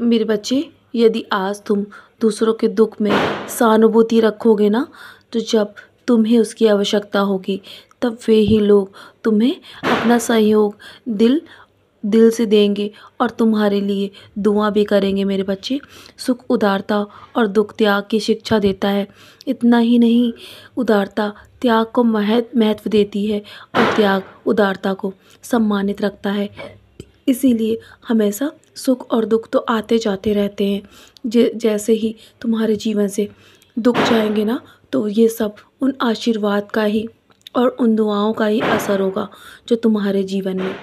मेरे बच्चे, यदि आज तुम दूसरों के दुख में सहानुभूति रखोगे ना, तो जब तुम्हें उसकी आवश्यकता होगी तब वे ही लोग तुम्हें अपना सहयोग दिल दिल से देंगे और तुम्हारे लिए दुआ भी करेंगे मेरे बच्चे। सुख उदारता और दुख त्याग की शिक्षा देता है। इतना ही नहीं, उदारता त्याग को महत्व देती है और त्याग उदारता को सम्मानित रखता है। इसीलिए हमेशा सुख और दुख तो आते जाते रहते हैं। जैसे ही तुम्हारे जीवन से दुख जाएंगे ना, तो ये सब उन आशीर्वाद का ही और उन दुआओं का ही असर होगा जो तुम्हारे जीवन में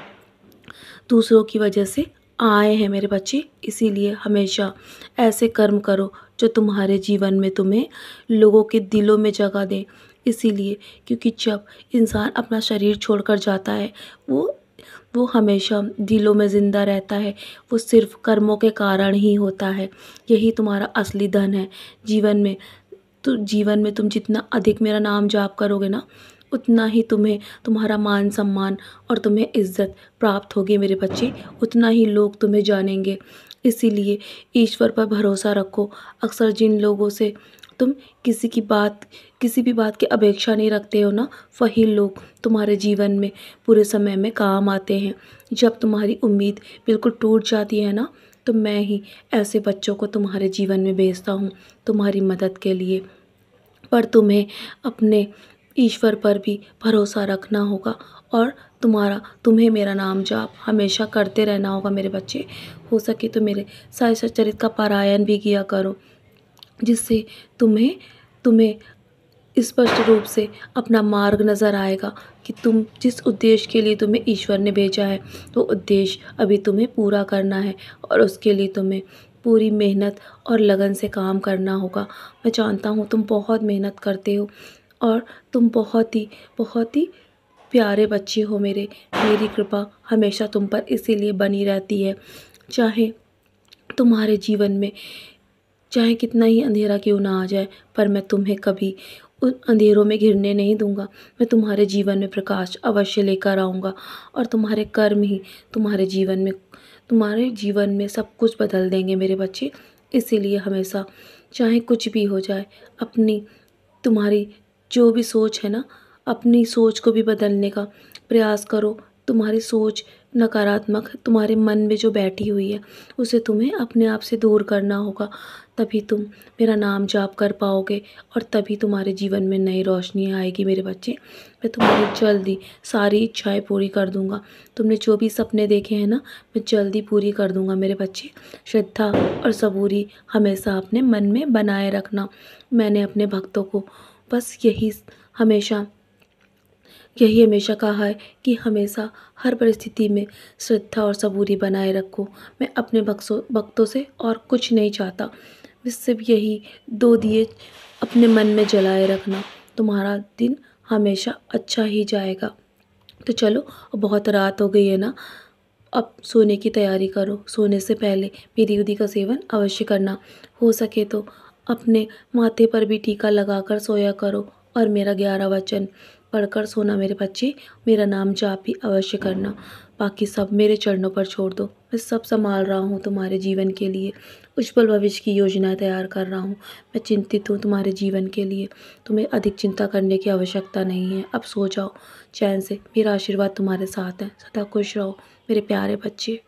दूसरों की वजह से आए हैं मेरे बच्चे। इसीलिए हमेशा ऐसे कर्म करो जो तुम्हारे जीवन में तुम्हें लोगों के दिलों में जगह दें। इसीलिए क्योंकि जब इंसान अपना शरीर छोड़कर जाता है, वो हमेशा दिलों में ज़िंदा रहता है। वो सिर्फ कर्मों के कारण ही होता है। यही तुम्हारा असली धन है जीवन में। तो जीवन में तुम जितना अधिक मेरा नाम जाप करोगे ना, उतना ही तुम्हें तुम्हारा मान सम्मान और तुम्हें इज्जत प्राप्त होगी मेरे बच्चे। उतना ही लोग तुम्हें जानेंगे। इसीलिए ईश्वर पर भरोसा रखो। अक्सर जिन लोगों से तुम किसी भी बात की अपेक्षा नहीं रखते हो ना, वही लोग तुम्हारे जीवन में पूरे समय में काम आते हैं। जब तुम्हारी उम्मीद बिल्कुल टूट जाती है ना, तो मैं ही ऐसे बच्चों को तुम्हारे जीवन में भेजता हूँ तुम्हारी मदद के लिए। पर तुम्हें अपने ईश्वर पर भी भरोसा रखना होगा और तुम्हें मेरा नाम जाप हमेशा करते रहना होगा मेरे बच्चे। हो सके तो मेरे साई सच्चरित्र का पारायण भी किया करो, जिससे तुम्हें तुम्हें स्पष्ट रूप से अपना मार्ग नज़र आएगा कि तुम जिस उद्देश्य के लिए तुम्हें ईश्वर ने भेजा है, तो उद्देश्य अभी तुम्हें पूरा करना है और उसके लिए तुम्हें पूरी मेहनत और लगन से काम करना होगा। मैं जानता हूँ तुम बहुत मेहनत करते हो और तुम बहुत ही प्यारे बच्चे हो मेरे। मेरी कृपा हमेशा तुम पर इसीलिए बनी रहती है। चाहे तुम्हारे जीवन में चाहे कितना ही अंधेरा क्यों ना आ जाए, पर मैं तुम्हें कभी उन अंधेरों में घिरने नहीं दूंगा। मैं तुम्हारे जीवन में प्रकाश अवश्य लेकर आऊँगा और तुम्हारे कर्म ही तुम्हारे जीवन में सब कुछ बदल देंगे मेरे बच्चे। इसीलिए हमेशा चाहे कुछ भी हो जाए, तुम्हारी जो भी सोच है ना, अपनी सोच को भी बदलने का प्रयास करो। तुम्हारी सोच नकारात्मक है, तुम्हारे मन में जो बैठी हुई है, उसे तुम्हें अपने आप से दूर करना होगा। तभी तुम मेरा नाम जाप कर पाओगे और तभी तुम्हारे जीवन में नई रोशनी आएगी मेरे बच्चे। मैं तुम्हारी जल्दी सारी इच्छाएं पूरी कर दूंगा। तुमने जो भी सपने देखे हैं ना, मैं जल्दी पूरी कर दूंगा मेरे बच्चे। श्रद्धा और सबूरी हमेशा अपने मन में बनाए रखना। मैंने अपने भक्तों को बस यही हमेशा कहा है कि हमेशा हर परिस्थिति में श्रद्धा और सबूरी बनाए रखो। मैं अपने भक्तों से और कुछ नहीं चाहता। मैं सिर्फ यही 2 दिए अपने मन में जलाए रखना। तुम्हारा दिन हमेशा अच्छा ही जाएगा। तो चलो, बहुत रात हो गई है ना, अब सोने की तैयारी करो। सोने से पहले मेरी विधि का सेवन अवश्य करना। हो सके तो अपने माथे पर भी टीका लगाकर सोया करो और मेरा 11 वचन पढ़कर सोना मेरे बच्चे। मेरा नाम जाप भी अवश्य करना। बाकी सब मेरे चरणों पर छोड़ दो। मैं सब संभाल रहा हूँ तुम्हारे जीवन के लिए। उज्ज्वल भविष्य की योजना तैयार कर रहा हूँ। मैं चिंतित हूँ तुम्हारे जीवन के लिए। तुम्हें अधिक चिंता करने की आवश्यकता नहीं है। अब सो जाओ चैन से। मेरा आशीर्वाद तुम्हारे साथ है। सदा खुश रहो मेरे प्यारे बच्चे।